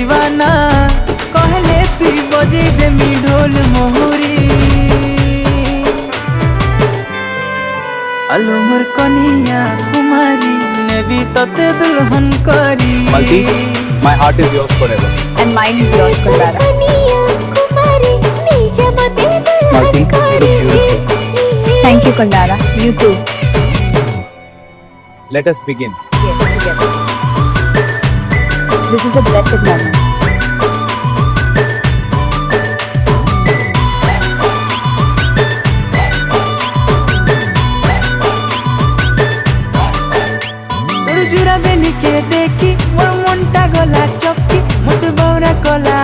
दीवाना कहले तू बजे देमी ढोल मोहरी अलो मोर कनिया कुमारी नेबी तते दुल्हन करी Malti, my heart is yours forever. And mine is yours, Kundara. Malti, you look beautiful. Thank you, Kundara. You too. Let us begin. Yes, together. This is a blessed moment. Jura Beni के देखी मोर मनटा गला चपकी मत बौरा कला